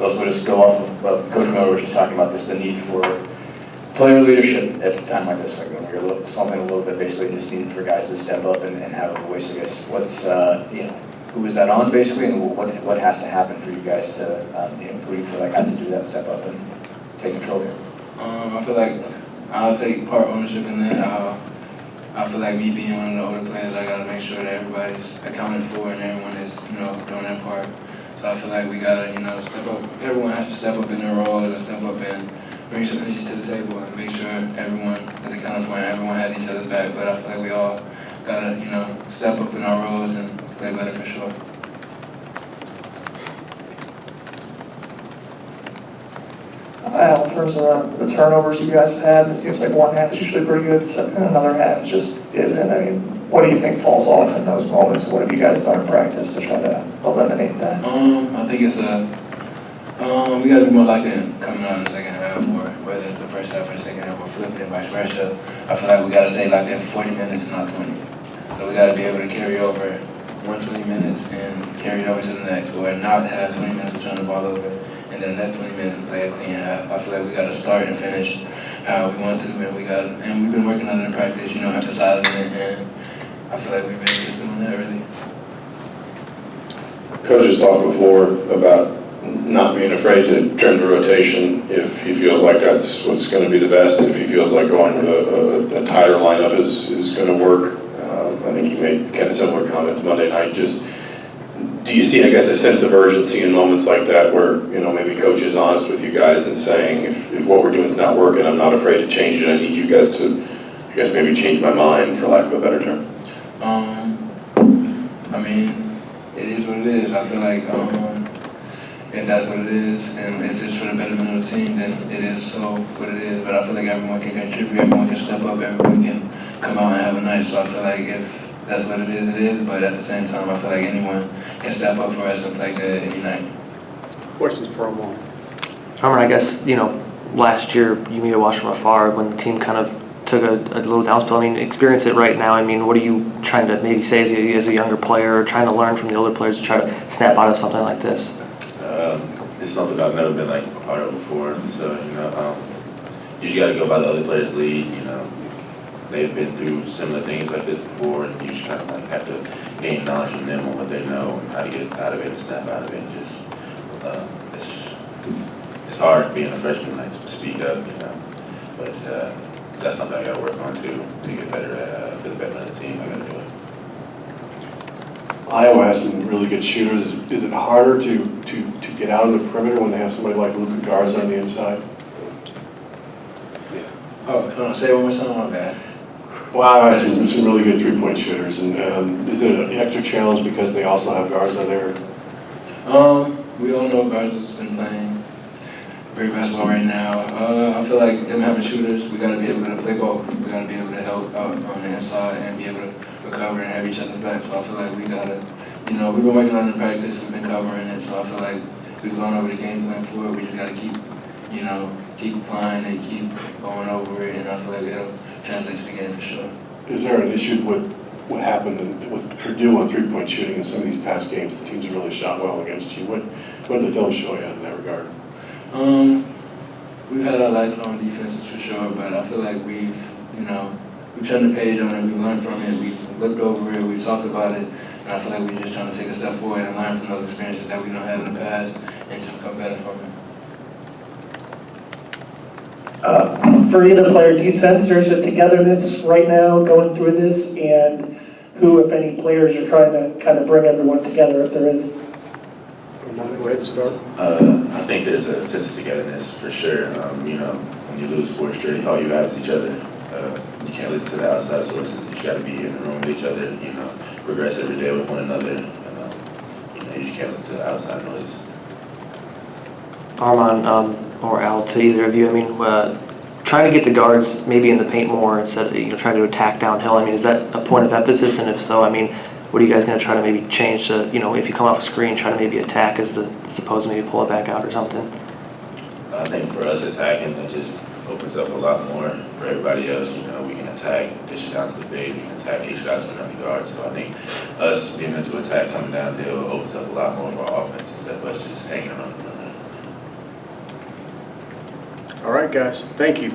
also just go off of what Coach Miller was just talking about, this the need for player leadership at a time like this, like when you're something a little bit basically just needed for guys to step up and have a voice. I guess what's who is that on basically, and what has to happen for you guys to who do you feel like has to do that step up and take control here? I feel like I'll take part ownership in that. I feel like me being one of the older players, I gotta make sure that everybody's accounted for and everyone is doing their part. So I feel like we gotta step up. Everyone has to step up in their roles and step up and bring some energy to the table and make sure everyone is accounted for and everyone has each other's back. But I feel like we all gotta, step up in our roles and play better for sure. In terms of the turnovers you guys have had, it seems like one half is usually pretty good, and another half just isn't. I mean, what do you think falls off in those moments? What have you guys done in practice to try to eliminate that? I think it's we got to be more like that coming out in the second half, or whether it's the first half or the second half, or flipping it vice versa. I feel like we got to stay like that for 40 minutes and not 20. So we got to be able to carry over 120 minutes and carry it over to the next, or not have 20 minutes to turn the ball over, and then the next 20 minutes to play a clean half. I feel like we got to start and finish how we want to, and we've been working on it in practice, emphasizing it, and I feel like we've been just doing that really. Coach has talked before about not being afraid to turn to rotation if he feels like that's what's going to be the best. If he feels like going with a tighter lineup is going to work. I think he made kind of similar comments Monday night. Just do you see, I guess, a sense of urgency in moments like that where maybe Coach is honest with you guys and saying if what we're doing is not working, I'm not afraid to change it. I need you guys to, I guess, maybe change my mind, for lack of a better term. I mean, it is what it is. I feel like if that's what it is, and if it's for the betterment of the team, then it is so what it is. But I feel like everyone can contribute, everyone can step up, everyone can come out and have a night. So I feel like if that's what it is, it is. But at the same time, I feel like anyone can step up for us and play good any night. Questions for Armaan? Armaan, I guess, last year you may have watched from afar when the team kind of took a little downspill. I mean, experience it right now. I mean, what are you trying to maybe say as a younger player, or trying to learn from the older players to try to snap out of something like this? It's something I've never been like a part of before. So, you just got to go by the other players' lead. They've been through similar things like this before, and you just kind of like have to gain knowledge from them on what they know and how to get out of it and snap out of it. And just it's hard being a freshman, like to speak up, But that's something I got to work on too to get better at for the betterment of the team. I got to do it. Iowa has some really good shooters. Is it harder to get out of the perimeter when they have somebody like Luka Garza on the inside? Yeah. Oh, hold on. Say it one more time. My bad. Well, Iowa has some really good three-point shooters, and is it an extra challenge because they also have Garza there? We all know Garza's been playing great basketball right now. I feel like them having shooters, we got to be able to play both. We got to be able to help out on the inside and be able to recover and have each other's back. So I feel like we got to, we've been working on it in practice. We've been covering it. So I feel like we've gone over the game plan for it. We just got to keep, keep applying and keep going over it. And I feel like it'll translate to the game for sure. Is there an issue with what happened with Purdue on three-point shooting in some of these past games? The teams really shot well against you. What did the film show you in that regard? We've had our lights on defenses for sure, but I feel like we've turned the page on it, we've learned from it, we've looked over it, we've talked about it, and I feel like we're just trying to take a step forward and learn from those experiences that we don't have in the past and just become better from it. For either player, do you sense there's a togetherness right now going through this, and who, if any, players are trying to kind of bring everyone together, if there is? Go ahead and start. I think there's a sense of togetherness for sure. When you lose 4 straight, all you have is each other. You can't listen to the outside sources. You got to be in the room with each other. Progress every day with one another. You just can't listen to the outside noises. Armaan, or Al, to either of you, I mean, trying to get the guards maybe in the paint more instead of trying to attack downhill. I mean, is that a point of emphasis? And if so, I mean, what are you guys going to try to maybe change to, if you come off a screen, try to maybe attack as opposed to maybe pull it back out or something? I think for us attacking, it just opens up a lot more for everybody else. We can attack, dish it down to the big, we can attack, dish it out to another guard. So I think us being able to attack coming downhill opens up a lot more of our offense instead of us just hanging around the rim. All right, guys, thank you.